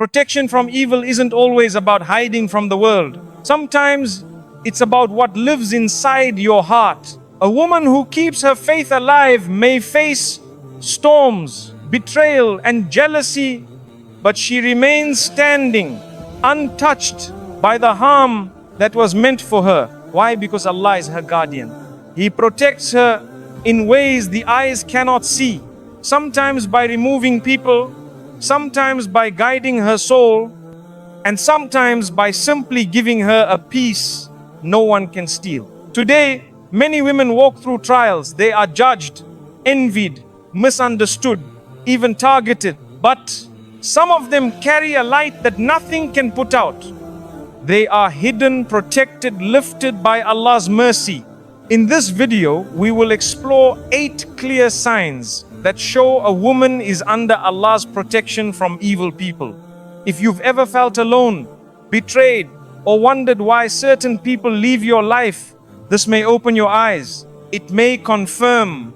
Protection from evil isn't always about hiding from the world. Sometimes it's about what lives inside your heart. A woman who keeps her faith alive may face storms, betrayal, and jealousy, but she remains standing, untouched by the harm that was meant for her. Why? Because Allah is her guardian. He protects her in ways the eyes cannot see. Sometimes by removing people, sometimes by guiding her soul, and sometimes by simply giving her a peace no one can steal. Today, many women walk through trials. They are judged, envied, misunderstood, even targeted. But some of them carry a light that nothing can put out. They are hidden, protected, lifted by Allah's mercy. In this video, we will explore 8 clear signs that show a woman is under Allah's protection from evil people. If you've ever felt alone, betrayed, or wondered why certain people leave your life, this may open your eyes. It may confirm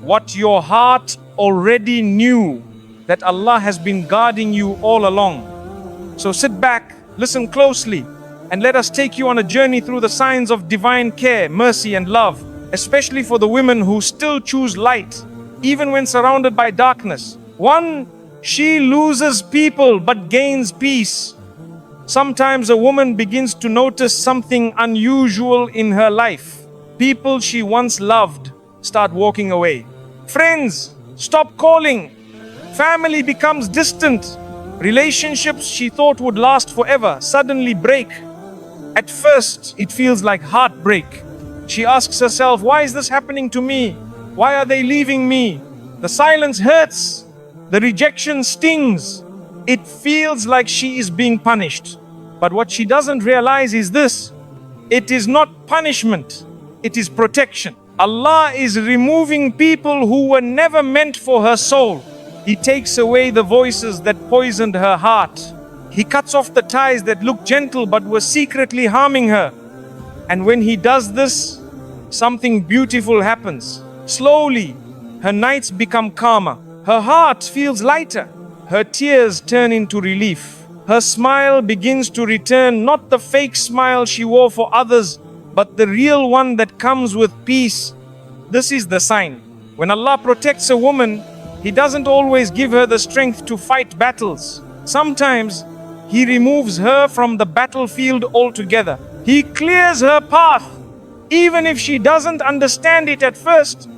what your heart already knew, that Allah has been guarding you all along. So sit back, listen closely, and let us take you on a journey through the signs of divine care, mercy, and love, especially for the women who still choose light, even when surrounded by darkness. 1. She loses people but gains peace. Sometimes a woman begins to notice something unusual in her life. People she once loved start walking away. Friends stop calling. Family becomes distant. Relationships she thought would last forever suddenly break. At first, it feels like heartbreak. She asks herself, why is this happening to me? Why are they leaving me? The silence hurts. The rejection stings. It feels like she is being punished. But what she doesn't realize is this: it is not punishment, it is protection. Allah is removing people who were never meant for her soul. He takes away the voices that poisoned her heart. He cuts off the ties that looked gentle but were secretly harming her. And when He does this, something beautiful happens. Slowly, her nights become calmer. Her heart feels lighter. Her tears turn into relief. Her smile begins to return, not the fake smile she wore for others, but the real one that comes with peace. This is the sign. When Allah protects a woman, He doesn't always give her the strength to fight battles. Sometimes He removes her from the battlefield altogether. He clears her path, even if she doesn't understand it at first.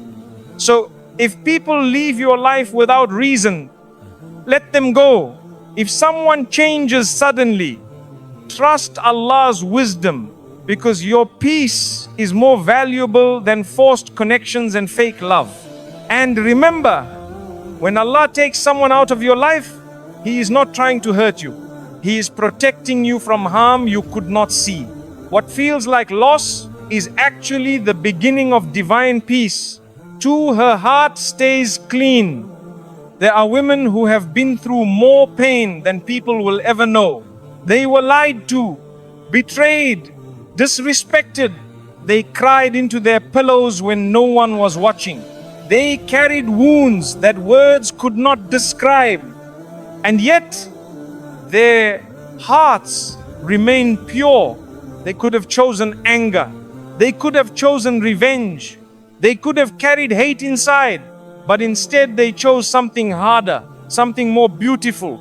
So, if people leave your life without reason, let them go. If someone changes suddenly, trust Allah's wisdom, because your peace is more valuable than forced connections and fake love. And remember, when Allah takes someone out of your life, He is not trying to hurt you. He is protecting you from harm you could not see. What feels like loss is actually the beginning of divine peace. 2. Her heart stays clean. There are women who have been through more pain than people will ever know. They were lied to, betrayed, disrespected. They cried into their pillows when no one was watching. They carried wounds that words could not describe. And yet, their hearts remained pure. They could have chosen anger. They could have chosen revenge. They could have carried hate inside. But instead they chose something harder, something more beautiful.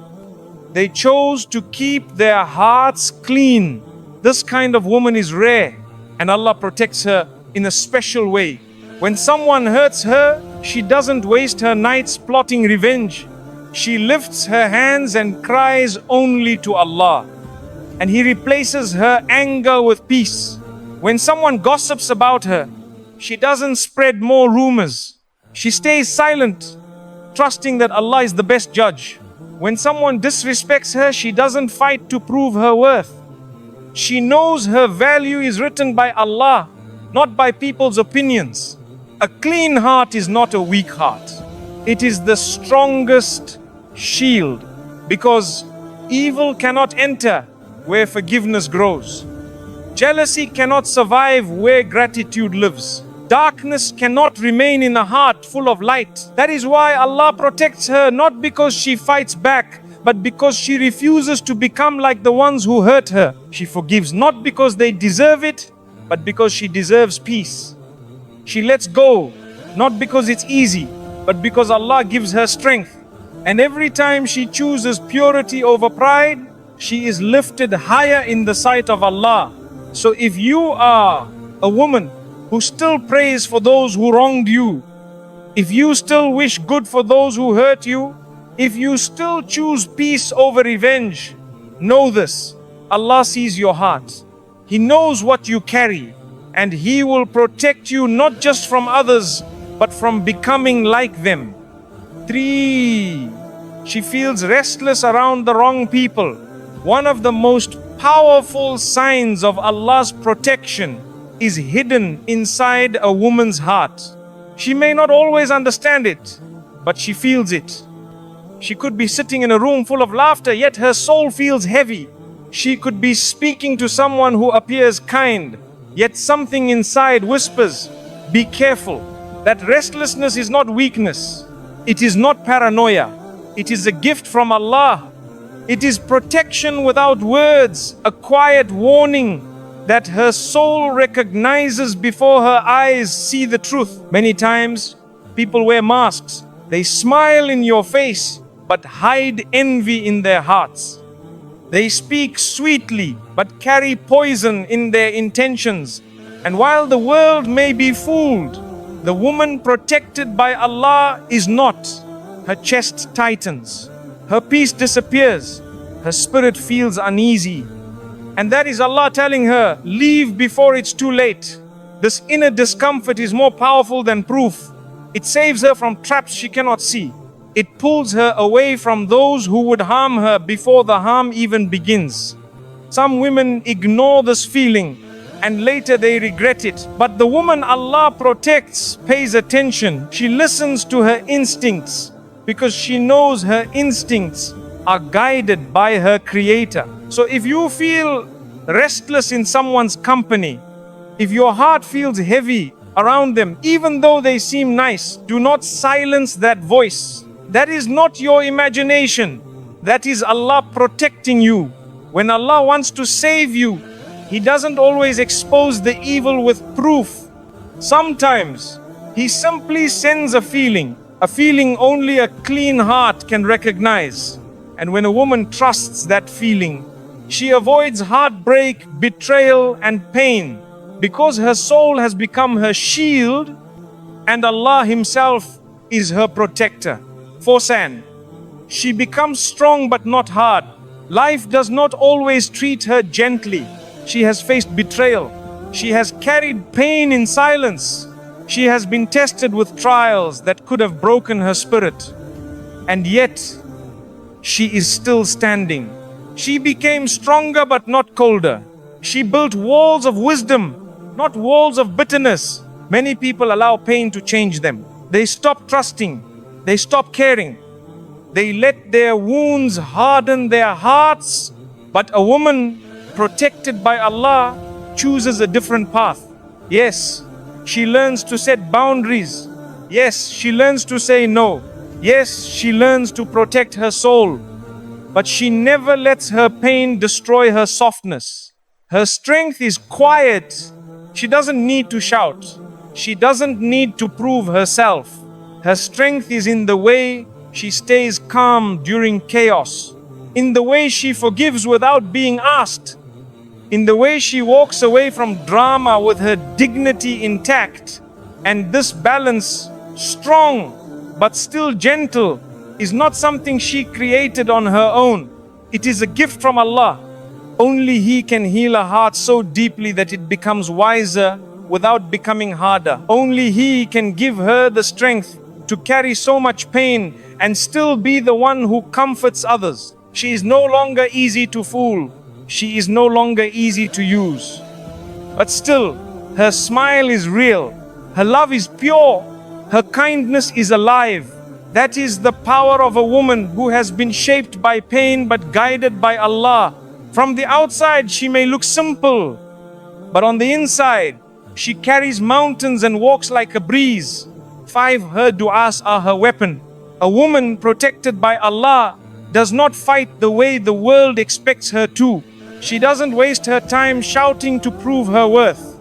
They chose to keep their hearts clean. This kind of woman is rare, and Allah protects her in a special way. When someone hurts her, she doesn't waste her nights plotting revenge. She lifts her hands and cries only to Allah, and He replaces her anger with peace. When someone gossips about her, she doesn't spread more rumors. She stays silent, trusting that Allah is the best judge. When someone disrespects her, she doesn't fight to prove her worth. She knows her value is written by Allah, not by people's opinions. A clean heart is not a weak heart. It is the strongest shield, because evil cannot enter where forgiveness grows. Jealousy cannot survive where gratitude lives. Darkness cannot remain in a heart full of light. That is why Allah protects her, not because she fights back, but because she refuses to become like the ones who hurt her. She forgives not because they deserve it, but because she deserves peace. She lets go, not because it's easy, but because Allah gives her strength. And every time she chooses purity over pride, she is lifted higher in the sight of Allah. So if you are a woman who still prays for those who wronged you, if you still wish good for those who hurt you, if you still choose peace over revenge, know this: Allah sees your heart. He knows what you carry, and He will protect you not just from others, but from becoming like them. 3. She feels restless around the wrong people. One of the most powerful signs of Allah's protection is hidden inside a woman's heart. She may not always understand it, but she feels it. She could be sitting in a room full of laughter, yet her soul feels heavy. She could be speaking to someone who appears kind, yet something inside whispers, "Be careful." That restlessness is not weakness. It is not paranoia. It is a gift from Allah. It is protection without words, a quiet warning that her soul recognizes before her eyes see the truth. Many times, people wear masks. They smile in your face, but hide envy in their hearts. They speak sweetly, but carry poison in their intentions. And while the world may be fooled, the woman protected by Allah is not. Her chest tightens, her peace disappears, her spirit feels uneasy. And that is Allah telling her, leave before it's too late. This inner discomfort is more powerful than proof. It saves her from traps she cannot see. It pulls her away from those who would harm her before the harm even begins. Some women ignore this feeling and later they regret it. But the woman Allah protects pays attention. She listens to her instincts because she knows her instincts are guided by her Creator. So if you feel restless in someone's company, if your heart feels heavy around them, even though they seem nice, do not silence that voice. That is not your imagination. That is Allah protecting you. When Allah wants to save you, He doesn't always expose the evil with proof. Sometimes He simply sends a feeling only a clean heart can recognize. And when a woman trusts that feeling, she avoids heartbreak, betrayal, and pain because her soul has become her shield and Allah Himself is her protector. 4. She becomes strong but not hard. Life does not always treat her gently. She has faced betrayal. She has carried pain in silence. She has been tested with trials that could have broken her spirit. And yet, she is still standing. She became stronger but not colder. She built walls of wisdom, not walls of bitterness. Many people allow pain to change them. They stop trusting. They stop caring. They let their wounds harden their hearts. But a woman protected by Allah chooses a different path. Yes, she learns to set boundaries. Yes, she learns to say no. Yes, she learns to protect her soul. But she never lets her pain destroy her softness. Her strength is quiet. She doesn't need to shout. She doesn't need to prove herself. Her strength is in the way she stays calm during chaos, in the way she forgives without being asked, in the way she walks away from drama with her dignity intact. And this balance, strong but still gentle, is not something she created on her own. It is a gift from Allah. Only He can heal a heart so deeply that it becomes wiser without becoming harder. Only He can give her the strength to carry so much pain and still be the one who comforts others. She is no longer easy to fool. She is no longer easy to use. But still, her smile is real. Her love is pure. Her kindness is alive. That is the power of a woman who has been shaped by pain but guided by Allah. From the outside, she may look simple, but on the inside, she carries mountains and walks like a breeze. 5. Her du'as are her weapon. A woman protected by Allah does not fight the way the world expects her to. She doesn't waste her time shouting to prove her worth.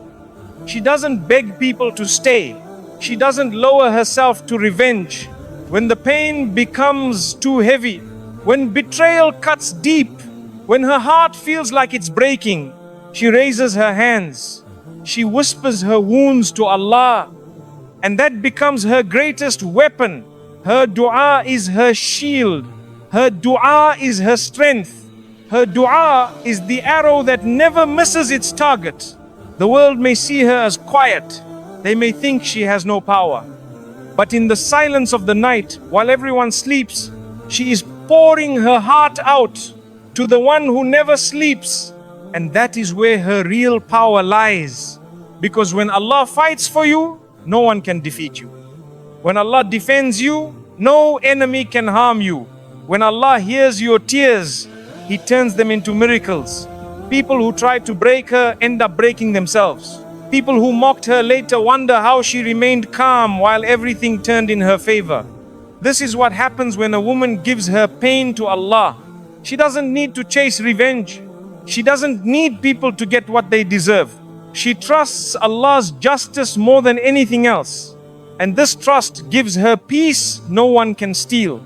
She doesn't beg people to stay. She doesn't lower herself to revenge. When the pain becomes too heavy, when betrayal cuts deep, when her heart feels like it's breaking, she raises her hands. She whispers her wounds to Allah, and that becomes her greatest weapon. Her dua is her shield. Her dua is her strength. Her dua is the arrow that never misses its target. The world may see her as quiet. They may think she has no power. But in the silence of the night, while everyone sleeps, she is pouring her heart out to the one who never sleeps. And that is where her real power lies. Because when Allah fights for you, no one can defeat you. When Allah defends you, no enemy can harm you. When Allah hears your tears, He turns them into miracles. People who tried to break her end up breaking themselves. People who mocked her later wonder how she remained calm while everything turned in her favor. This is what happens when a woman gives her pain to Allah. She doesn't need to chase revenge. She doesn't need people to get what they deserve. She trusts Allah's justice more than anything else. And this trust gives her peace no one can steal.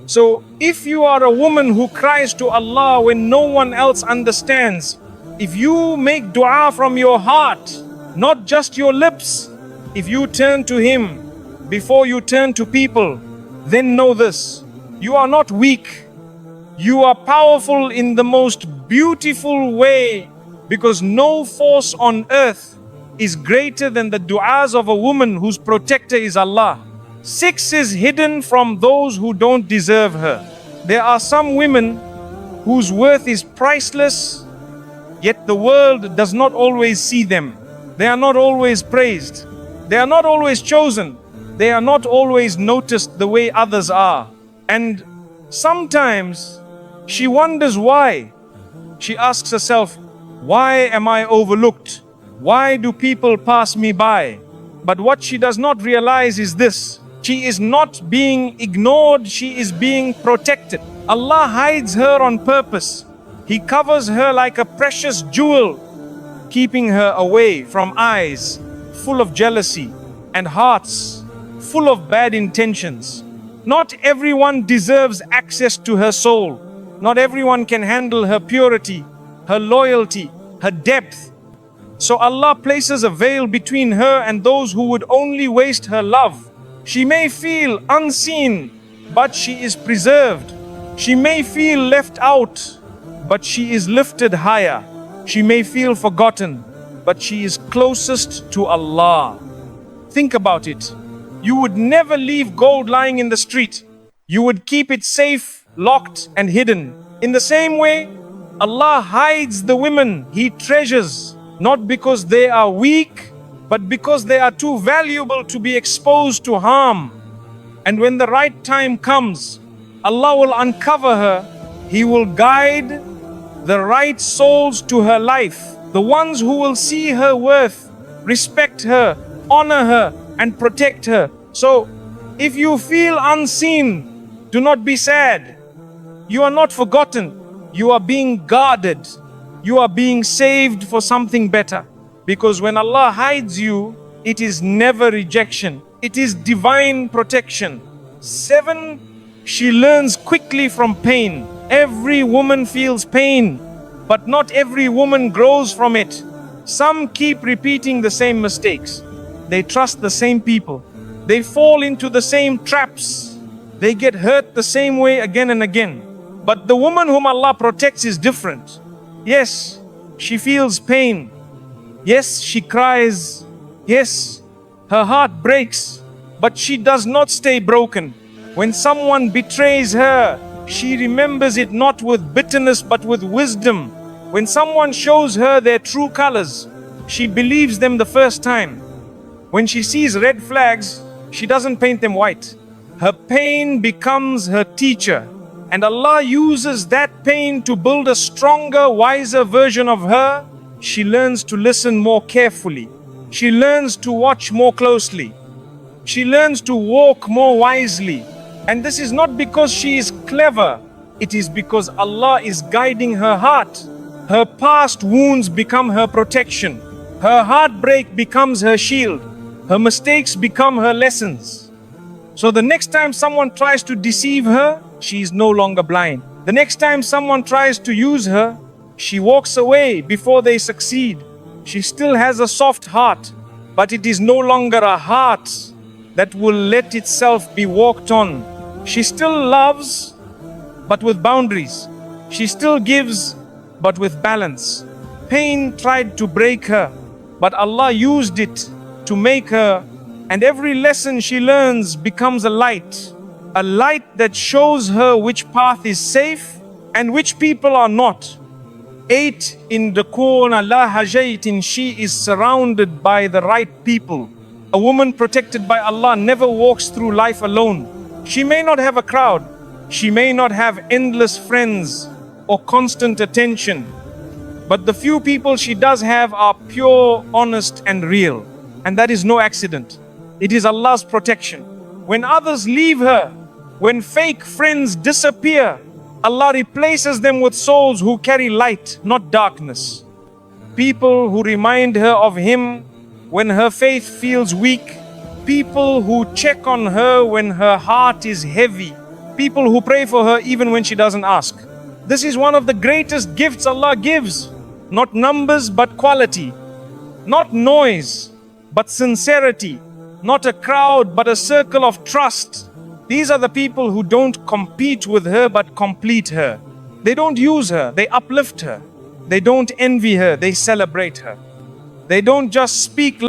So if you are a woman who cries to Allah when no one else understands, if you make dua from your heart, not just your lips, if you turn to Him before you turn to people, then know this: you are not weak. You are powerful in the most beautiful way, because no force on earth is greater than the du'as of a woman whose protector is Allah. 6 is hidden from those who don't deserve her. There are some women whose worth is priceless, yet the world does not always see them. They are not always praised. They are not always chosen. They are not always noticed the way others are. And sometimes she wonders why. She asks herself, why am I overlooked? Why do people pass me by? But what she does not realize is this: she is not being ignored, she is being protected. Allah hides her on purpose. He covers her like a precious jewel, keeping her away from eyes full of jealousy and hearts full of bad intentions. Not everyone deserves access to her soul. Not everyone can handle her purity, her loyalty, her depth. So Allah places a veil between her and those who would only waste her love. She may feel unseen, but she is preserved. She may feel left out, but she is lifted higher. She may feel forgotten, but she is closest to Allah. Think about it. You would never leave gold lying in the street. You would keep it safe, locked and hidden. In the same way, Allah hides the women He treasures, not because they are weak, but because they are too valuable to be exposed to harm. And when the right time comes, Allah will uncover her. He will guide the right souls to her life, the ones who will see her worth, respect her, honor her, and protect her. So, if you feel unseen, do not be sad. You are not forgotten. You are being guarded. You are being saved for something better. Because when Allah hides you, it is never rejection. It is divine protection. 7, she learns quickly from pain. Every woman feels pain, but not every woman grows from it. Some keep repeating the same mistakes. They trust the same people. They fall into the same traps. They get hurt the same way again and again. But the woman whom Allah protects is different. Yes, she feels pain. Yes, she cries. Yes, her heart breaks. But she does not stay broken. When someone betrays her, she remembers it not with bitterness but with wisdom. When someone shows her their true colors, she believes them the first time. When she sees red flags, she doesn't paint them white. Her pain becomes her teacher. And Allah uses that pain to build a stronger, wiser version of her. She learns to listen more carefully. She learns to watch more closely. She learns to walk more wisely. And this is not because she is clever. it is because Allah is guiding her heart. Her past wounds become her protection. Her heartbreak becomes her shield. Her mistakes become her lessons. So the next time someone tries to deceive her, she is no longer blind. The next time someone tries to use her, she walks away before they succeed. She still has a soft heart, but it is no longer a heart that will let itself be walked on. She still loves, but with boundaries. She still gives, but with balance. Pain tried to break her, but Allah used it to make her, and every lesson she learns becomes a light that shows her which path is safe and which people are not. 8 in the corner la hajaitin, she is surrounded by the right people. A woman protected by Allah never walks through life alone. She may not have a crowd, she may not have endless friends or constant attention, but the few people she does have are pure, honest and real. And that is no accident. It is Allah's protection. When others leave her, when fake friends disappear, Allah replaces them with souls who carry light, not darkness. People who remind her of Him when her faith feels weak. People who check on her when her heart is heavy. People who pray for her even when she doesn't ask. This is one of the greatest gifts Allah gives. Not numbers but quality. Not noise but sincerity. Not a crowd but a circle of trust. These are the people who don't compete with her but complete her. They don't use her, they uplift her. They don't envy her, they celebrate her. They don't just speak